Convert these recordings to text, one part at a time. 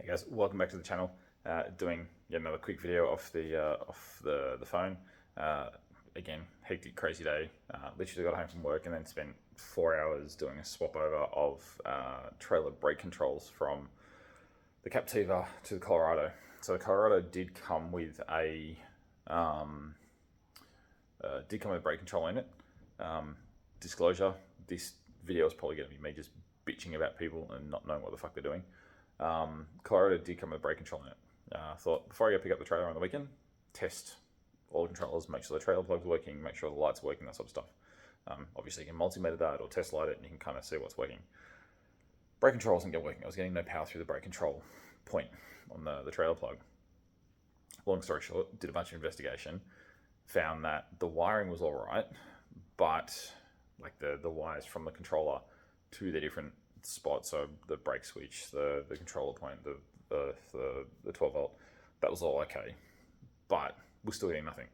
Hey guys, welcome back to the channel. Doing yet another quick video off the phone. Uh, Again, hectic, crazy day. Literally got home from work and then spent 4 hours doing a swap over of trailer brake controls from the Captiva to the Colorado. So the Colorado did come with a brake control in it. Disclosure: this video is probably going to be me just bitching about people and not knowing what the fuck they're doing. Colorado did come with a brake control in it. I thought before I go pick up the trailer on the weekend, test all the controllers, make sure the trailer plug's working, make sure the lights are working, that sort of stuff. Obviously, you can multimeter that or test light it, and you can kind of see what's working. Brake control wasn't working. I was getting no power through the brake control point on the trailer plug. Long story short, did a bunch of investigation, found that the wiring was all right, but like the wires from the controller to the different spots, so the brake switch, the controller point, the 12 volt, that was all okay, but we're still getting nothing.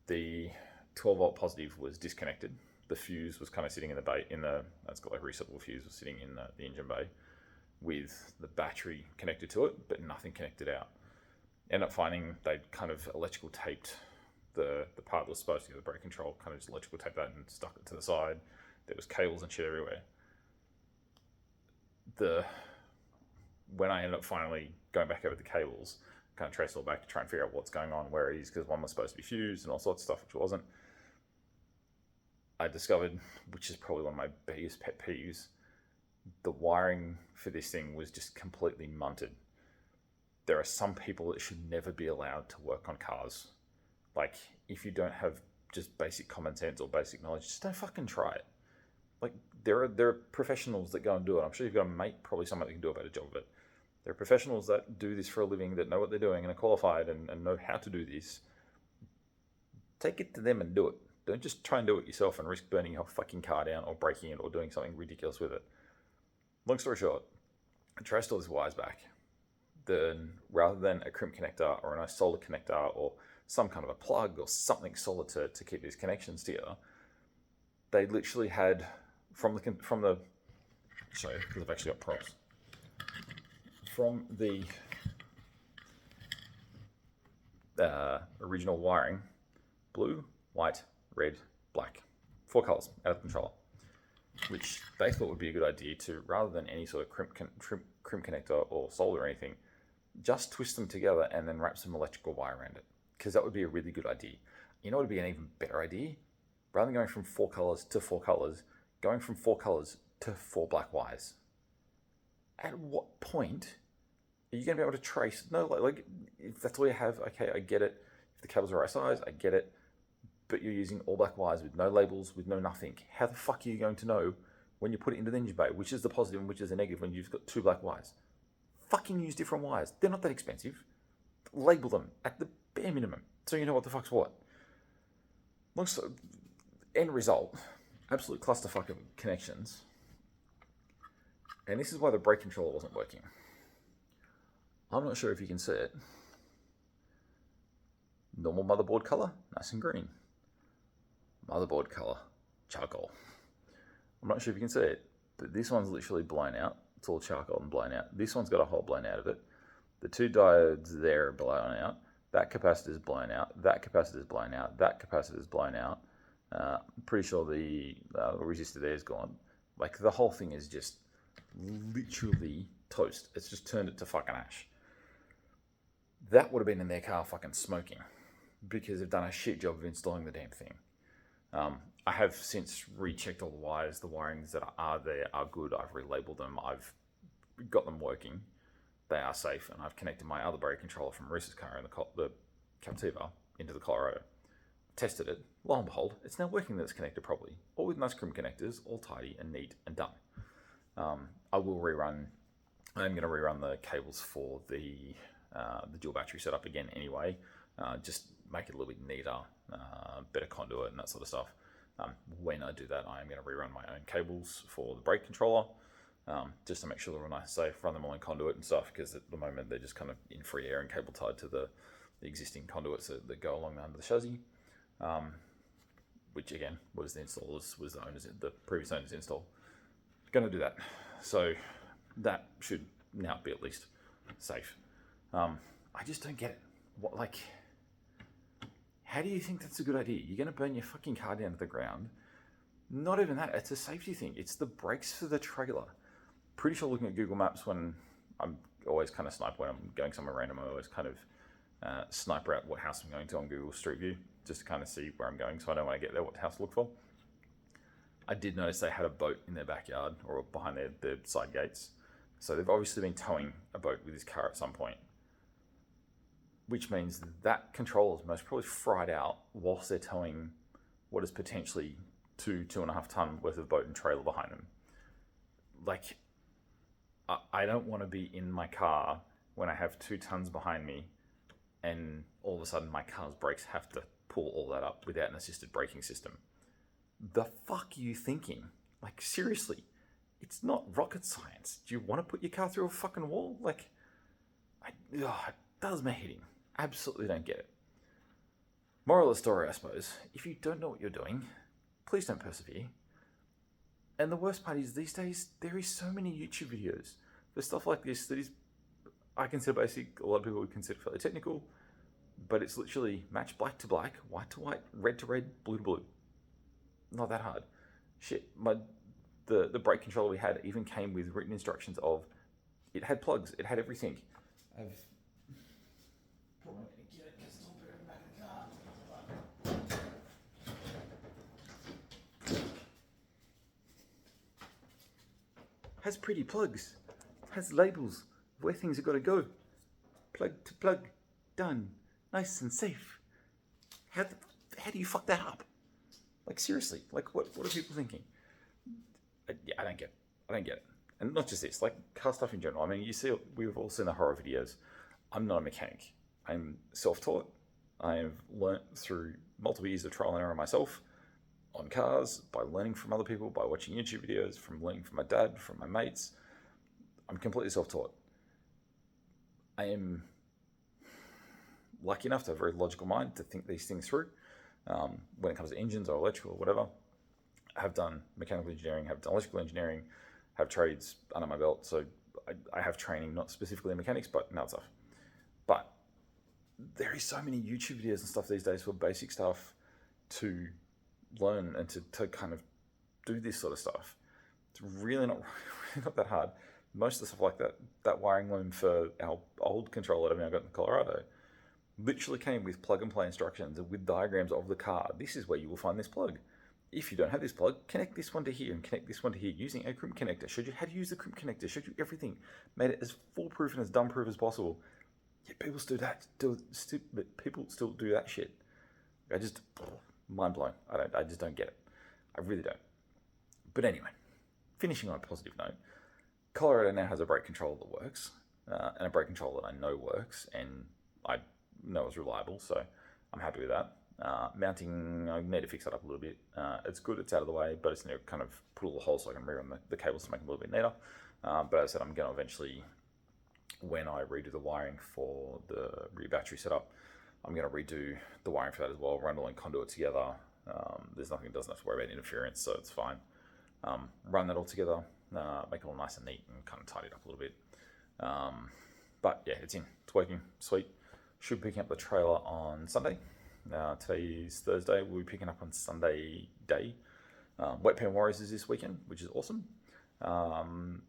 The 12 volt positive was disconnected. The fuse was kind of sitting in the bay, that's got like a resettable fuse, was sitting in the engine bay with the battery connected to it, but nothing connected out. Ended up finding they'd kind of electrical taped the part that was supposed to get the brake control, kind of just electrical taped that and stuck it to the side. There was cables and shit everywhere. When I ended up finally going back over the cables, kind of traced it all back to try and figure out what's going on, where it is, because one was supposed to be fused and all sorts of stuff, which wasn't. I discovered, which is probably one of my biggest pet peeves, the wiring for this thing was just completely munted. There are some people that should never be allowed to work on cars. Like, if you don't have just basic common sense or basic knowledge, just don't fucking try it. Like, there are professionals that go and do it. I'm sure you've got a mate, probably someone that can do a better job of it. There are professionals that do this for a living, that know what they're doing and are qualified and know how to do this. Take it to them and do it. Don't just try and do it yourself and risk burning your fucking car down or breaking it or doing something ridiculous with it. Long story short, I traced all these wires back. Rather than a crimp connector or a nice solder connector or some kind of a plug or something solid to keep these connections together, they literally had from the sorry, because I've actually got props from the original wiring: blue, white, red, black, 4 colors out of the controller, which they thought would be a good idea to, rather than any sort of crimp connector or solder or anything, just twist them together and then wrap some electrical wire around it, because that would be a really good idea. You know what would be an even better idea? Rather than going from 4 colors to 4 colors, going from 4 colors to 4 black wires. At what point are you going to be able to trace? No, like if that's all you have, okay, I get it. If the cables are right size, I get it. But you're using all black wires with no labels, with no nothing. How the fuck are you going to know when you put it into the engine bay which is the positive and which is the negative when you've got 2 black wires? Fucking use different wires. They're not that expensive. Label them at the bare minimum so you know what the fuck's what. End result, absolute clusterfuck of connections. And this is why the brake controller wasn't working. I'm not sure if you can see it. Normal motherboard color, nice and green. Motherboard color, charcoal. I'm not sure if you can see it, but this one's literally blown out. It's all charcoal and blown out. This one's got a hole blown out of it. The 2 diodes there are blown out. That capacitor's blown out. That capacitor's blown out. That capacitor's blown out. I'm pretty sure the resistor there is gone. Like, the whole thing is just literally toast. It's just turned it to fucking ash. That would have been in their car fucking smoking, because they've done a shit job of installing the damn thing. I have since rechecked all the wires. The wirings that are there are good. I've relabeled them. I've got them working. They are safe, and I've connected my other brake controller from Reese's car in the Captiva into the Colorado. Tested it. Lo and behold, it's now working. That's connected properly, all with nice crimp connectors, all tidy and neat and done. I am going to rerun the cables for the dual battery setup again anyway. Just make it a little bit neater, better conduit and that sort of stuff. When I do that, I am going to rerun my own cables for the brake controller, just to make sure they're all nice and safe. Run them all in conduit and stuff, because at the moment they're just kind of in free air and cable tied to the existing conduits that go along under the chassis. Which again was the previous owner's install. Going to do that, so that should now be at least safe. I just don't get it. What, like, how do you think that's a good idea? You're going to burn your fucking car down to the ground. Not even that. It's a safety thing. It's the brakes for the trailer. Pretty sure looking at Google Maps when I'm always kind of snipe when I'm going somewhere random, I always kind of sniper out what house I'm going to on Google Street View just to kind of see where I'm going so I know when I get there what house to look for. I did notice they had a boat in their backyard or behind their side gates. So they've obviously been towing a boat with this car at some point, which means that controller is most probably fried out whilst they're towing what is potentially 2.5 ton worth of boat and trailer behind them. Like, I don't want to be in my car when I have 2 tons behind me and all of a sudden my car's brakes have to pull all that up without an assisted braking system. The fuck are you thinking? Like, seriously, it's not rocket science. Do you want to put your car through a fucking wall? Like, it does my head in. Absolutely don't get it. Moral of the story, I suppose, if you don't know what you're doing, please don't persevere. And the worst part is these days, there is so many YouTube videos for stuff like this that is, I consider basic, a lot of people would consider fairly technical, but it's literally match black to black, white to white, red to red, blue to blue. Not that hard. Shit, the brake controller we had even came with written instructions of, it had plugs, it had everything. I've probably going to get it because it's all buried in the back of the car. Has pretty plugs, has labels of where things have got to go. Plug to plug, done, nice and safe. How do you fuck that up? Like, seriously, like what are people thinking? I don't get it. I don't get it. And not just this, like car stuff in general. I mean, we've all seen the horror videos. I'm not a mechanic. I'm self-taught. I've learnt through multiple years of trial and error myself on cars, by learning from other people, by watching YouTube videos, from learning from my dad, from my mates. I'm completely self-taught. I am lucky enough to have a very logical mind to think these things through. When it comes to engines or electrical or whatever, I have done mechanical engineering, have done electrical engineering, have trades under my belt. So I have training, not specifically in mechanics, but in other stuff. But there is so many YouTube videos and stuff these days for basic stuff to learn and to kind of do this sort of stuff. It's really not that hard. Most of the stuff like that wiring loom for our old controller that I've now got in Colorado literally came with plug and play instructions and with diagrams of the car. This is where you will find this plug. If you don't have this plug, connect this one to here and connect this one to here using a crimp connector. Showed you how to use the crimp connector, showed you everything, made it as foolproof and as dumb-proof as possible. Yet people still do that shit. I just, mind blown. I just don't get it. I really don't. But anyway, finishing on a positive note, Colorado now has a brake controller that works, and a brake controller that I know works, and I know is reliable, so I'm happy with that. Mounting, I need to fix that up a little bit. It's good, it's out of the way, but it's need to kind of put a little hole so I can rerun the cables to make them a little bit neater. But as I said, I'm going to eventually, when I redo the wiring for the rear battery setup, I'm going to redo the wiring for that as well, run all in conduit together. There's nothing that doesn't have to worry about interference, so it's fine. Run that all together, make it all nice and neat and kind of tidy it up a little bit. But yeah, it's in, it's working, sweet. Should be picking up the trailer on Sunday. Today is Thursday. We'll be picking up on Sunday day. Wet Pen Warriors is this weekend, which is awesome. Going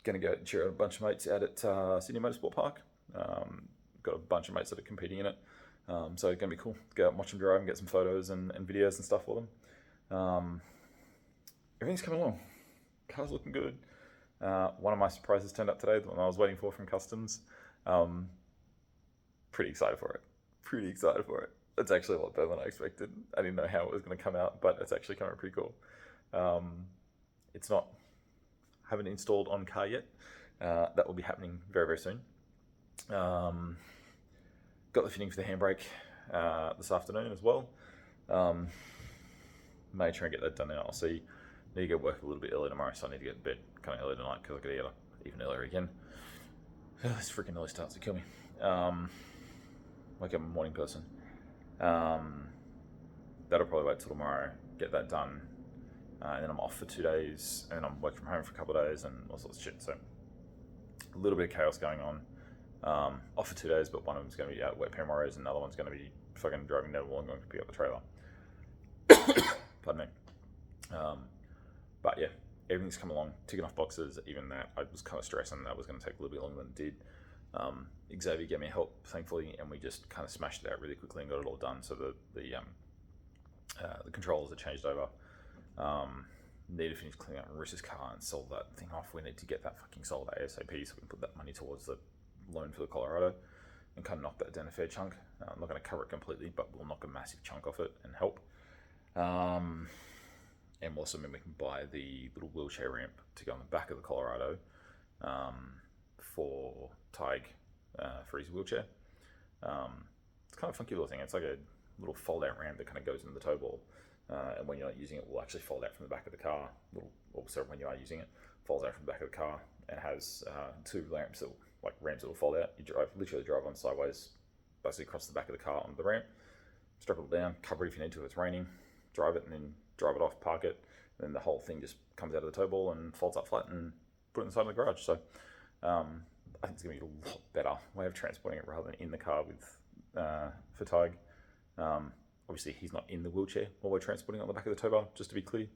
to go cheer out a bunch of mates out at Sydney Motorsport Park. Got a bunch of mates that are competing in it. So it's going to be cool. Go out and watch them drive and get some photos and videos and stuff for them. Everything's coming along. Car's looking good. One of my surprises turned up today, the one I was waiting for from Customs. Pretty excited for it. It's actually a lot better than I expected. I didn't know how it was going to come out, but it's actually coming out pretty cool. It's not, haven't installed on car yet. That will be happening very, very soon. Got the fitting for the handbrake this afternoon as well. May try and get that done now. I'll see. Need to go work a little bit early tomorrow, so I need to get to bed kind of early tonight because I've got to get up even earlier again. This freaking early starts to kill me. Like I'm a morning person. That'll probably wait till tomorrow, get that done, and then I'm off for 2 days, and then I'm working from home for a couple of days, and all sorts of shit. So a little bit of chaos going on. off for 2 days, but one of them's going to be out wet Penrose, and another one's going to be fucking driving down Wollongong to pick up the trailer. Pardon me. But yeah, everything's come along, ticking off boxes. Even that, I was kind of stressing that was going to take a little bit longer than it did. Xavier gave me help, thankfully, and we just kind of smashed it out really quickly and got it all done. So the controllers are changed over. Need to finish cleaning up Marissa's car and sell that thing off. We need to get that fucking sold ASAP so we can put that money towards the loan for the Colorado and kind of knock that down a fair chunk. I'm not going to cover it completely, but we'll knock a massive chunk off it and help. And also mean we can buy the little wheelchair ramp to go on the back of the Colorado for Tig for his wheelchair. It's kind of a funky little thing. It's like a little fold-out ramp that kind of goes into the tow ball. And when you're not using it, will actually fold out from the back of the car. When you are using it, folds out from the back of the car and has two ramps that will fold out. You literally drive on sideways, basically across the back of the car onto the ramp, strap it down, cover it if you need to if it's raining, drive it and then drive it off, park it, and then the whole thing just comes out of the tow ball and folds up flat and put it in the side of the garage. So I think it's going to be a lot better way of transporting it rather than in the car with for Tig. Obviously, he's not in the wheelchair while we're transporting it on the back of the tow bar, just to be clear.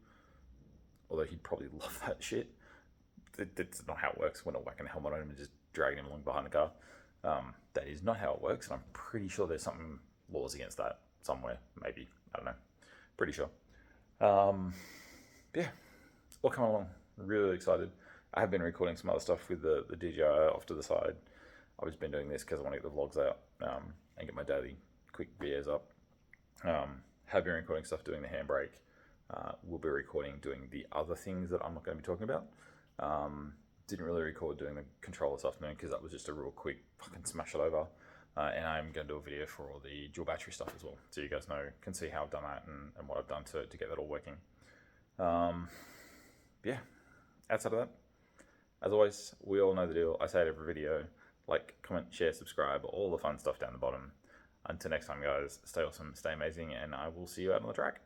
Although he'd probably love that shit. That's not how it works. We're not whacking a helmet on him and just dragging him along behind the car. That is not how it works, and I'm pretty sure there's something laws against that somewhere. Maybe. I don't know. Pretty sure. Yeah. All coming along. Really excited. I have been recording some other stuff with the DJI off to the side. I've just been doing this because I want to get the vlogs out and get my daily quick videos up. Have been recording stuff doing the handbrake. We'll be recording doing the other things that I'm not going to be talking about. Didn't really record doing the controller this afternoon because that was just a real quick fucking smash it over. And I'm going to do a video for all the dual battery stuff as well, so you guys can see how I've done that and what I've done to get that all working. Yeah, outside of that, as always, we all know the deal. I say it every video: like, comment, share, subscribe, all the fun stuff down the bottom. Until next time, guys, stay awesome, stay amazing, and I will see you out on the track.